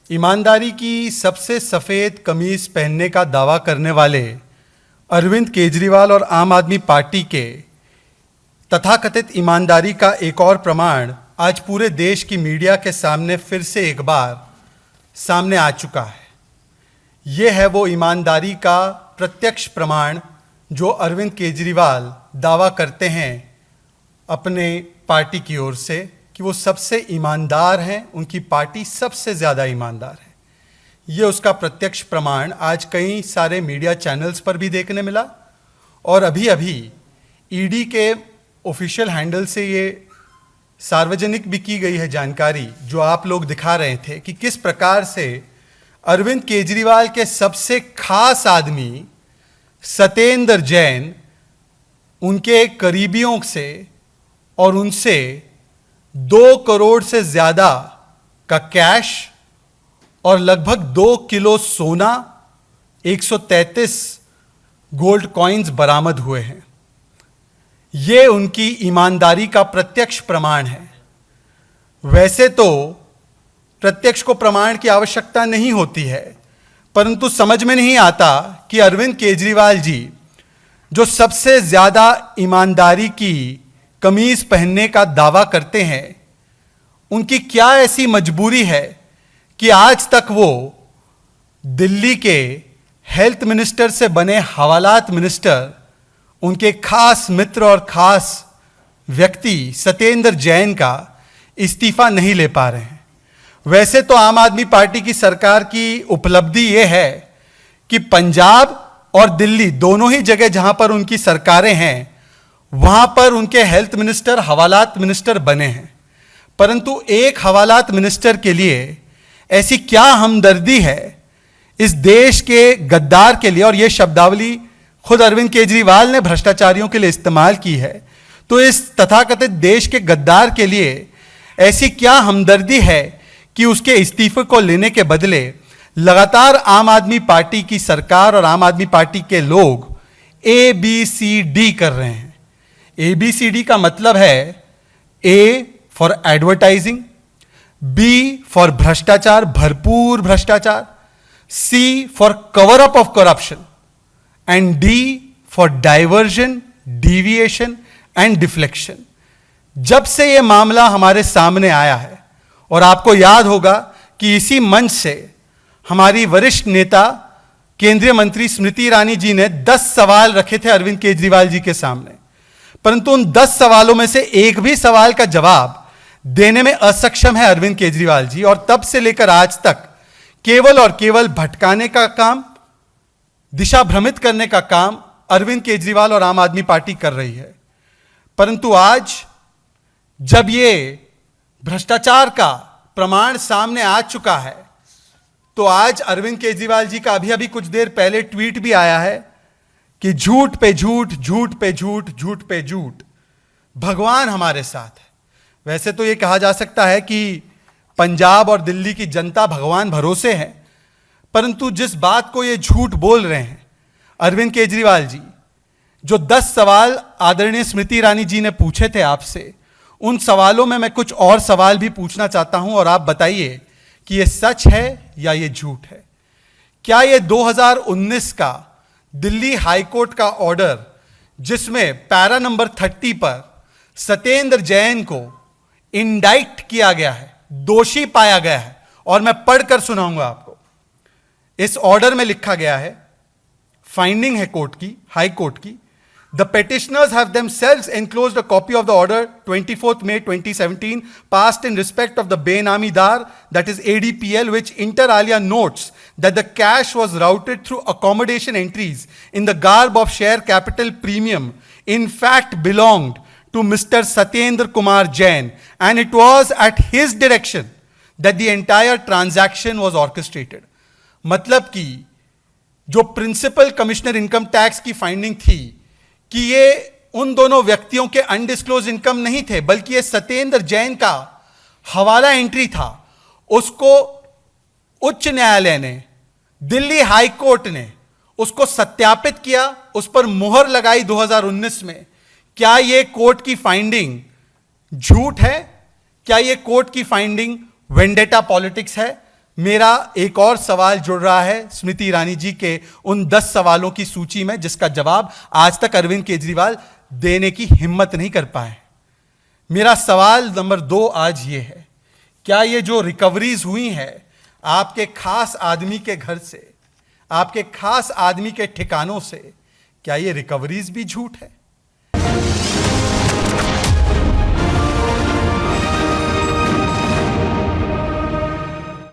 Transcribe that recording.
ईमानदारी की सबसे सफ़ेद कमीज पहनने का दावा करने वाले अरविंद केजरीवाल और आम आदमी पार्टी के तथाकथित ईमानदारी का एक और प्रमाण आज पूरे देश की मीडिया के सामने फिर से एक बार सामने आ चुका है। ये है वो ईमानदारी का प्रत्यक्ष प्रमाण जो अरविंद केजरीवाल दावा करते हैं अपने पार्टी की ओर से कि वो सबसे ईमानदार हैं, उनकी पार्टी सबसे ज़्यादा ईमानदार है। ये उसका प्रत्यक्ष प्रमाण आज कई सारे मीडिया चैनल्स पर भी देखने मिला और अभी अभी ईडी के ऑफिशियल हैंडल से ये सार्वजनिक भी की गई है जानकारी जो आप लोग दिखा रहे थे कि किस प्रकार से अरविंद केजरीवाल के सबसे खास आदमी सत्येंद्र जैन उनके करीबियों से और उनसे 2 करोड़ से ज़्यादा का कैश और लगभग 2 किलो सोना, 133 गोल्ड कॉइन्स बरामद हुए हैं। ये उनकी ईमानदारी का प्रत्यक्ष प्रमाण है। वैसे तो प्रत्यक्ष को प्रमाण की आवश्यकता नहीं होती है, परंतु समझ में नहीं आता कि अरविंद केजरीवाल जी जो सबसे ज़्यादा ईमानदारी की कमीज पहनने का दावा करते हैं, उनकी क्या ऐसी मजबूरी है कि आज तक वो दिल्ली के हेल्थ मिनिस्टर से बने हवालात मिनिस्टर, उनके खास मित्र और खास व्यक्ति सत्येंद्र जैन का इस्तीफा नहीं ले पा रहे हैं। वैसे तो आम आदमी पार्टी की सरकार की उपलब्धि ये है कि पंजाब और दिल्ली दोनों ही जगह जहां पर उनकी सरकारें हैं, वहां पर उनके हेल्थ मिनिस्टर हवालात मिनिस्टर बने हैं। परंतु एक हवालात मिनिस्टर के लिए ऐसी क्या हमदर्दी है इस देश के गद्दार के लिए, और यह शब्दावली खुद अरविंद केजरीवाल ने भ्रष्टाचारियों के लिए इस्तेमाल की है। तो इस तथाकथित देश के गद्दार के लिए ऐसी क्या हमदर्दी है कि उसके इस्तीफे को लेने के बदले लगातार आम आदमी पार्टी की सरकार और आम आदमी पार्टी के लोग ABCD कर रहे हैं। ABCD का मतलब है A for advertising, B for भ्रष्टाचार, भरपूर भ्रष्टाचार, C for cover up of corruption and D for diversion, deviation and deflection. जब से यह मामला हमारे सामने आया है, और आपको याद होगा कि इसी मंच से हमारी वरिष्ठ नेता केंद्रीय मंत्री स्मृति ईरानी जी ने 10 सवाल रखे थे अरविंद केजरीवाल जी के सामने, परंतु उन 10 सवालों में से एक भी सवाल का जवाब देने में असक्षम है अरविंद केजरीवाल जी। और तब से लेकर आज तक केवल और केवल भटकाने का काम, दिशा भ्रमित करने का काम अरविंद केजरीवाल और आम आदमी पार्टी कर रही है। परंतु आज जब ये भ्रष्टाचार का प्रमाण सामने आ चुका है, तो आज अरविंद केजरीवाल जी का अभी अभी कुछ देर पहले ट्वीट भी आया है कि झूठ पे झूठ, झूठ पे झूठ, झूठ पे झूठ, भगवान हमारे साथ है। वैसे तो ये कहा जा सकता है कि पंजाब और दिल्ली की जनता भगवान भरोसे है, परंतु जिस बात को ये झूठ बोल रहे हैं अरविंद केजरीवाल जी, जो 10 सवाल आदरणीय स्मृति ईरानी जी ने पूछे थे आपसे, उन सवालों में मैं कुछ और सवाल भी पूछना चाहता हूं और आप बताइए कि ये सच है या ये झूठ है। क्या ये 2019 का दिल्ली हाईकोर्ट का ऑर्डर, जिसमें पैरा नंबर 30 पर सत्येंद्र जैन को इंडाइट किया गया है, दोषी पाया गया है, और मैं पढ़कर सुनाऊंगा आपको। इस ऑर्डर में लिखा गया है, फाइंडिंग है कोर्ट की, हाई कोर्ट की, The petitioners have themselves enclosed a copy of the order 24th May 2017 passed in respect of the Benami Dar, that is ADPL, which inter alia notes that the cash was routed through accommodation entries in the garb of share capital premium in fact belonged to Mr. Satyendra Kumar Jain, and it was at his direction that the entire transaction was orchestrated. मतलब कि जो principal commissioner income tax की finding थी कि ये उन दोनों व्यक्तियों के अनडिस्क्लोज इनकम नहीं थे, बल्कि ये सत्येंद्र जैन का हवाला एंट्री था, उसको उच्च न्यायालय ने, दिल्ली हाई कोर्ट ने उसको सत्यापित किया, उस पर मुहर लगाई 2019 में। क्या ये कोर्ट की फाइंडिंग झूठ है? क्या ये कोर्ट की फाइंडिंग वेंडेटा पॉलिटिक्स है? मेरा एक और सवाल जुड़ रहा है स्मृति ईरानी जी के उन 10 सवालों की सूची में जिसका जवाब आज तक अरविंद केजरीवाल देने की हिम्मत नहीं कर पाए। मेरा सवाल नंबर 2 आज ये है, क्या ये जो रिकवरीज हुई हैं आपके खास आदमी के घर से, आपके खास आदमी के ठिकानों से, क्या ये रिकवरीज भी झूठ है?